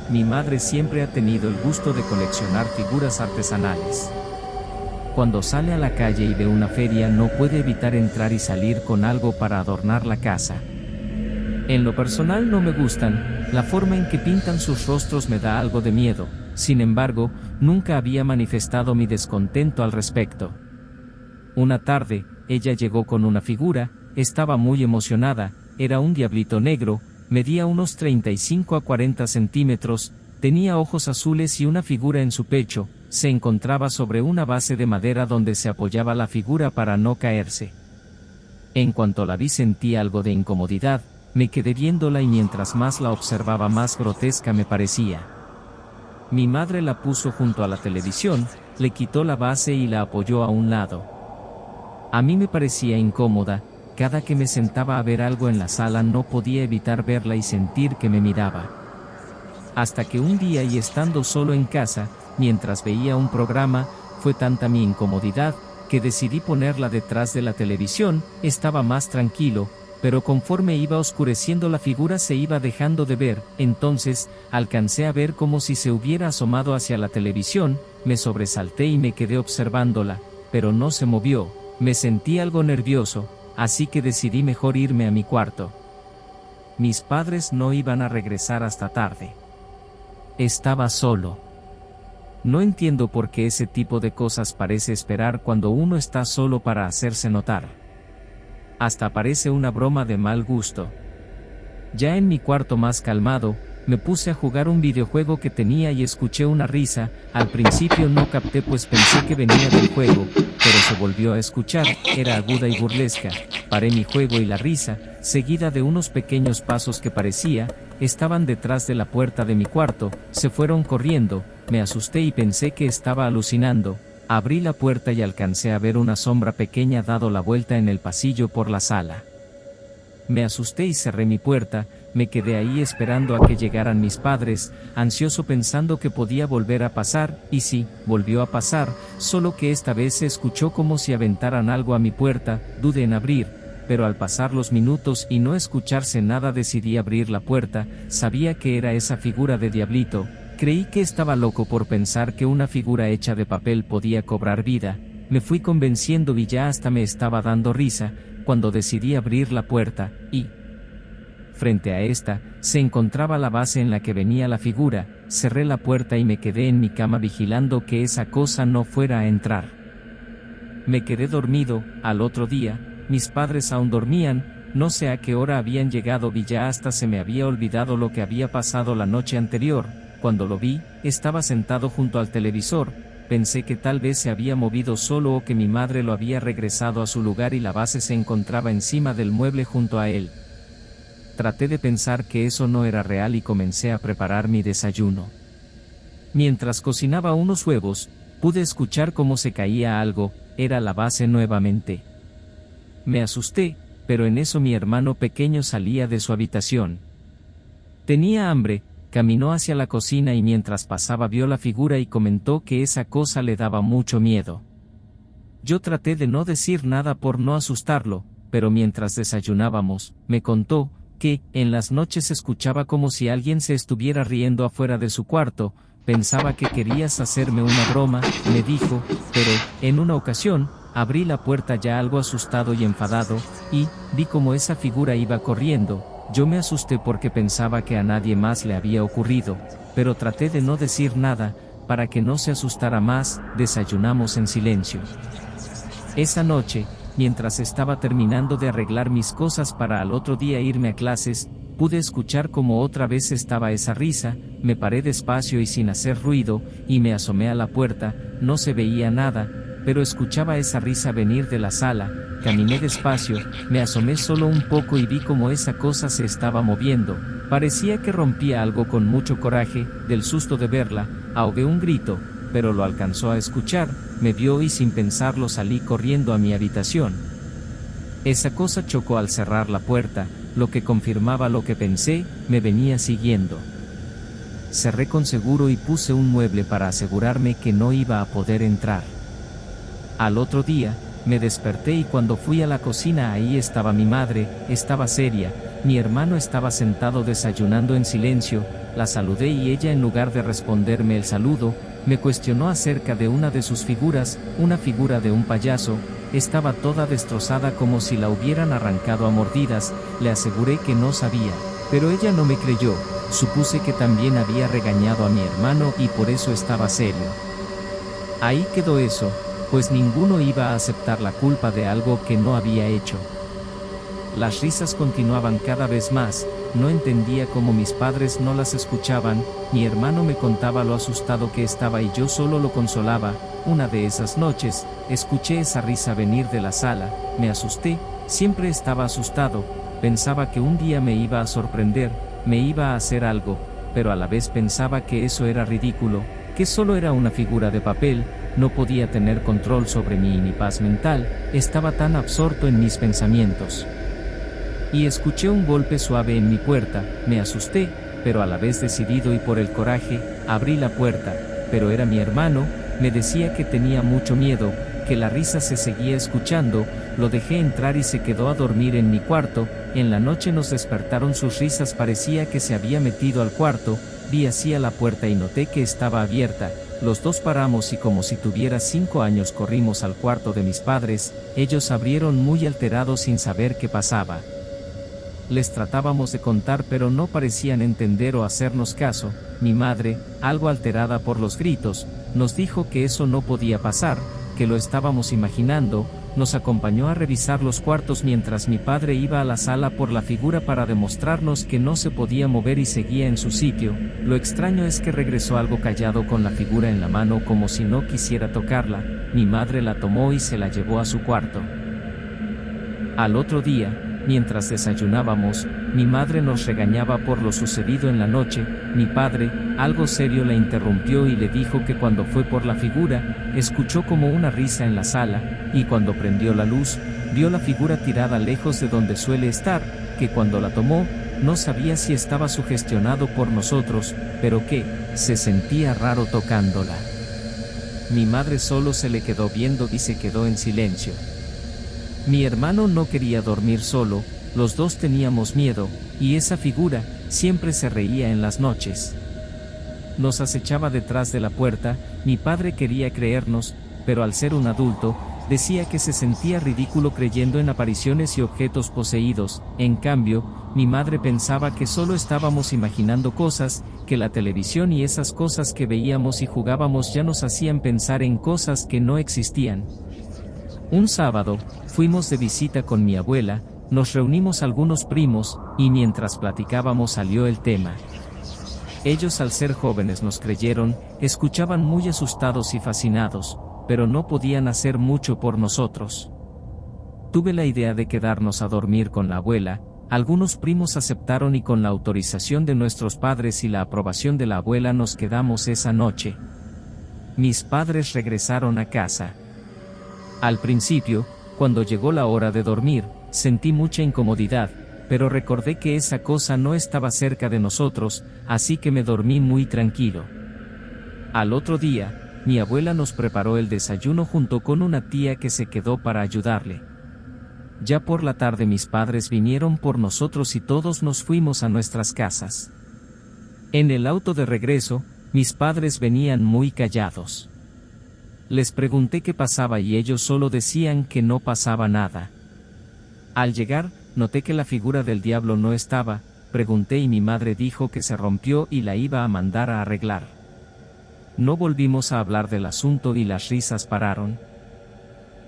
Mi madre siempre ha tenido el gusto de coleccionar figuras artesanales. Cuando sale a la calle y ve una feria no puede evitar entrar y salir con algo para adornar la casa. En lo personal no me gustan, la forma en que pintan sus rostros me da algo de miedo, sin embargo, nunca había manifestado mi descontento al respecto. Una tarde, ella llegó con una figura, estaba muy emocionada, era un diablito negro, medía unos 35 a 40 centímetros, tenía ojos azules y una figura en su pecho, se encontraba sobre una base de madera donde se apoyaba la figura para no caerse. En cuanto la vi sentí algo de incomodidad, me quedé viéndola y mientras más la observaba más grotesca me parecía. Mi madre la puso junto a la televisión, le quitó la base y la apoyó a un lado. A mí me parecía incómoda, cada que me sentaba a ver algo en la sala no podía evitar verla y sentir que me miraba. Hasta que un día y estando solo en casa, mientras veía un programa, fue tanta mi incomodidad, que decidí ponerla detrás de la televisión, estaba más tranquilo, pero conforme iba oscureciendo la figura se iba dejando de ver, entonces, alcancé a ver como si se hubiera asomado hacia la televisión, me sobresalté y me quedé observándola, pero no se movió, me sentí algo nervioso, así que decidí mejor irme a mi cuarto. Mis padres no iban a regresar hasta tarde. Estaba solo. No entiendo por qué ese tipo de cosas parece esperar cuando uno está solo para hacerse notar. Hasta parece una broma de mal gusto. Ya en mi cuarto más calmado, me puse a jugar un videojuego que tenía y escuché una risa, al principio no capté pues pensé que venía del juego, pero se volvió a escuchar, era aguda y burlesca, paré mi juego y la risa, seguida de unos pequeños pasos que parecía, estaban detrás de la puerta de mi cuarto, se fueron corriendo, me asusté y pensé que estaba alucinando. Abrí la puerta y alcancé a ver una sombra pequeña dado la vuelta en el pasillo por la sala. Me asusté y cerré mi puerta, me quedé ahí esperando a que llegaran mis padres, ansioso pensando que podía volver a pasar, y sí, volvió a pasar, solo que esta vez se escuchó como si aventaran algo a mi puerta, dudé en abrir, pero al pasar los minutos y no escucharse nada decidí abrir la puerta, sabía que era esa figura de diablito. Creí que estaba loco por pensar que una figura hecha de papel podía cobrar vida, me fui convenciendo y ya hasta me estaba dando risa, cuando decidí abrir la puerta, y frente a esta, se encontraba la base en la que venía la figura, cerré la puerta y me quedé en mi cama vigilando que esa cosa no fuera a entrar. Me quedé dormido, al otro día, mis padres aún dormían, no sé a qué hora habían llegado y ya hasta se me había olvidado lo que había pasado la noche anterior. Cuando lo vi, estaba sentado junto al televisor, pensé que tal vez se había movido solo o que mi madre lo había regresado a su lugar y la base se encontraba encima del mueble junto a él. Traté de pensar que eso no era real y comencé a preparar mi desayuno. Mientras cocinaba unos huevos, pude escuchar cómo se caía algo, era la base nuevamente. Me asusté, pero en eso mi hermano pequeño salía de su habitación. Tenía hambre. Caminó hacia la cocina y mientras pasaba vio la figura y comentó que esa cosa le daba mucho miedo. Yo traté de no decir nada por no asustarlo, pero mientras desayunábamos, me contó que, en las noches escuchaba como si alguien se estuviera riendo afuera de su cuarto, pensaba que querías hacerme una broma, me dijo, pero, en una ocasión, abrí la puerta ya algo asustado y enfadado, y vi como esa figura iba corriendo. Yo me asusté porque pensaba que a nadie más le había ocurrido, pero traté de no decir nada, para que no se asustara más, desayunamos en silencio. Esa noche, mientras estaba terminando de arreglar mis cosas para al otro día irme a clases, pude escuchar como otra vez estaba esa risa, me paré despacio y sin hacer ruido, y me asomé a la puerta, no se veía nada, pero escuchaba esa risa venir de la sala, caminé despacio, me asomé solo un poco y vi como esa cosa se estaba moviendo, parecía que rompía algo con mucho coraje, del susto de verla, ahogué un grito, pero lo alcanzó a escuchar, me vio y sin pensarlo salí corriendo a mi habitación. Esa cosa chocó al cerrar la puerta, lo que confirmaba lo que pensé, me venía siguiendo. Cerré con seguro y puse un mueble para asegurarme que no iba a poder entrar. Al otro día, me desperté y cuando fui a la cocina ahí estaba mi madre, estaba seria, mi hermano estaba sentado desayunando en silencio, La saludé y ella, en lugar de responderme el saludo, me cuestionó acerca de una de sus figuras, una figura de un payaso. Estaba toda destrozada como si la hubieran arrancado a mordidas. Le aseguré que no sabía, pero ella no me creyó. Supuse que también había regañado a mi hermano y por eso estaba serio. Ahí quedó eso, pues ninguno iba a aceptar la culpa de algo que no había hecho. Las risas continuaban cada vez más. No entendía cómo mis padres no las escuchaban. Mi hermano me contaba lo asustado que estaba y yo solo lo consolaba. Una de esas noches, escuché esa risa venir de la sala. Me asusté, siempre estaba asustado. Pensaba que un día me iba a sorprender, me iba a hacer algo, pero a la vez pensaba que eso era ridículo, que solo era una figura de papel. No podía tener control sobre mi paz mental, estaba tan absorto en mis pensamientos. Y escuché un golpe suave en mi puerta. Me asusté, pero a la vez decidido y por el coraje, abrí la puerta, pero era mi hermano. Me decía que tenía mucho miedo, que la risa se seguía escuchando. Lo dejé entrar y se quedó a dormir en mi cuarto. En la noche nos despertaron sus risas, parecía que se había metido al cuarto. Vi hacia la puerta y noté que estaba abierta. Los dos paramos y como si tuviera 5 años corrimos al cuarto de mis padres. Ellos abrieron muy alterados sin saber qué pasaba. Les tratábamos de contar pero no parecían entender o hacernos caso. Mi madre, algo alterada por los gritos, nos dijo que eso no podía pasar, que lo estábamos imaginando. Nos acompañó a revisar los cuartos mientras mi padre iba a la sala por la figura para demostrarnos que no se podía mover y seguía en su sitio. Lo extraño es que regresó algo callado con la figura en la mano como si no quisiera tocarla. Mi madre la tomó y se la llevó a su cuarto. Al otro día, mientras desayunábamos, mi madre nos regañaba por lo sucedido en la noche. Mi padre, algo serio, la interrumpió y le dijo que cuando fue por la figura, escuchó como una risa en la sala, y cuando prendió la luz, vio la figura tirada lejos de donde suele estar, que cuando la tomó, no sabía si estaba sugestionado por nosotros, pero que se sentía raro tocándola. Mi madre solo se le quedó viendo y se quedó en silencio. Mi hermano no quería dormir solo, los dos teníamos miedo, y esa figura siempre se reía en las noches. Nos acechaba detrás de la puerta. Mi padre quería creernos, pero al ser un adulto, decía que se sentía ridículo creyendo en apariciones y objetos poseídos. En cambio, mi madre pensaba que solo estábamos imaginando cosas, que la televisión y esas cosas que veíamos y jugábamos ya nos hacían pensar en cosas que no existían. Un sábado, fuimos de visita con mi abuela, nos reunimos algunos primos, y mientras platicábamos salió el tema. Ellos, al ser jóvenes, nos creyeron, escuchaban muy asustados y fascinados, pero no podían hacer mucho por nosotros. Tuve la idea de quedarnos a dormir con la abuela. Algunos primos aceptaron y con la autorización de nuestros padres y la aprobación de la abuela nos quedamos esa noche. Mis padres regresaron a casa. Al principio, cuando llegó la hora de dormir, sentí mucha incomodidad, pero recordé que esa cosa no estaba cerca de nosotros, así que me dormí muy tranquilo. Al otro día, mi abuela nos preparó el desayuno junto con una tía que se quedó para ayudarle. Ya por la tarde mis padres vinieron por nosotros y todos nos fuimos a nuestras casas. En el auto de regreso, mis padres venían muy callados. Les pregunté qué pasaba y ellos solo decían que no pasaba nada. Al llegar, noté que la figura del diablo no estaba. Pregunté y mi madre dijo que se rompió y la iba a mandar a arreglar. No volvimos a hablar del asunto y las risas pararon.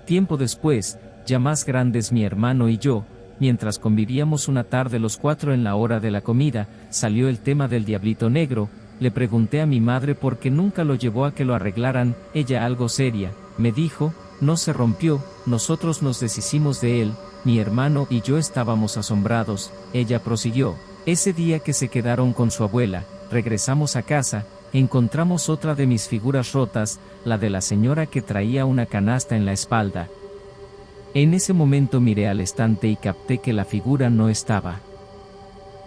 Tiempo después, ya más grandes mi hermano y yo, mientras convivíamos una tarde los 4 en la hora de la comida, salió el tema del diablito negro. Le pregunté a mi madre por qué nunca lo llevó a que lo arreglaran. Ella, algo seria, me dijo, no se rompió, nosotros nos deshicimos de él. Mi hermano y yo estábamos asombrados. Ella prosiguió, ese día que se quedaron con su abuela, regresamos a casa, encontramos otra de mis figuras rotas, la de la señora que traía una canasta en la espalda. En ese momento miré al estante y capté que la figura no estaba.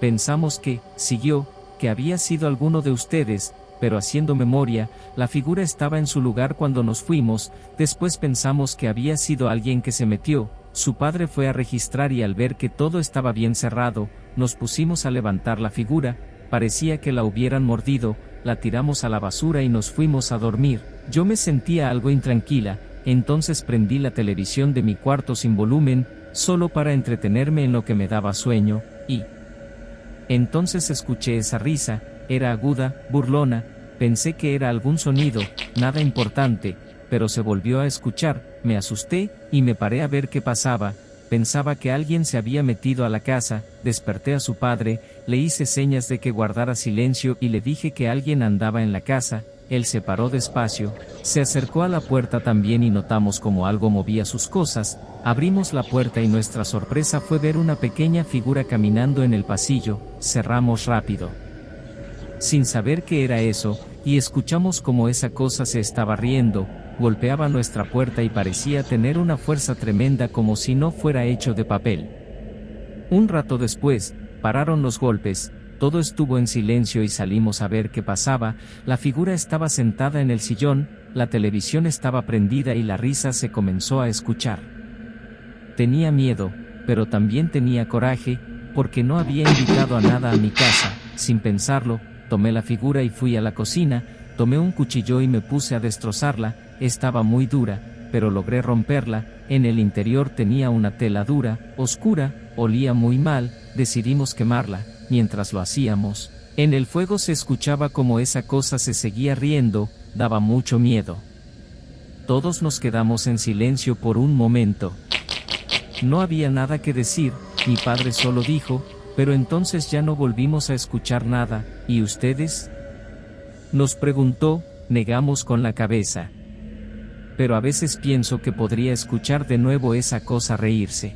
Pensamos que, siguió, que había sido alguno de ustedes, pero haciendo memoria, la figura estaba en su lugar cuando nos fuimos. Después pensamos que había sido alguien que se metió. Su padre fue a registrar y al ver que todo estaba bien cerrado, nos pusimos a levantar la figura. parecía que la hubieran mordido, la tiramos a la basura y nos fuimos a dormir. Yo me sentía algo intranquila, entonces prendí la televisión de mi cuarto sin volumen, solo para entretenerme en lo que me daba sueño, y entonces escuché esa risa, era aguda, burlona, pensé que era algún sonido, nada importante, pero se volvió a escuchar, me asusté, y me paré a ver qué pasaba. Pensaba que alguien se había metido a la casa, desperté a su padre, le hice señas de que guardara silencio y le dije que alguien andaba en la casa. Él se paró despacio, se acercó a la puerta también y notamos como algo movía sus cosas. Abrimos la puerta y nuestra sorpresa fue ver una pequeña figura caminando en el pasillo. Cerramos rápido, sin saber qué era eso, y escuchamos como esa cosa se estaba riendo, golpeaba nuestra puerta y parecía tener una fuerza tremenda como si no fuera hecho de papel. Un rato después, pararon los golpes, todo estuvo en silencio y salimos a ver qué pasaba. La figura estaba sentada en el sillón, la televisión estaba prendida y la risa se comenzó a escuchar. Tenía miedo, pero también tenía coraje, porque no había invitado a nada a mi casa. Sin pensarlo, tomé la figura y fui a la cocina, tomé un cuchillo y me puse a destrozarla. Estaba muy dura, pero logré romperla. En el interior tenía una tela dura, oscura, olía muy mal. Decidimos quemarla. Mientras lo hacíamos, en el fuego se escuchaba como esa cosa se seguía riendo, daba mucho miedo. Todos nos quedamos en silencio por un momento. No había nada que decir, mi padre solo dijo, pero entonces ya no volvimos a escuchar nada. ¿Y ustedes?, nos preguntó. Negamos con la cabeza. Pero a veces pienso que podría escuchar de nuevo esa cosa reírse.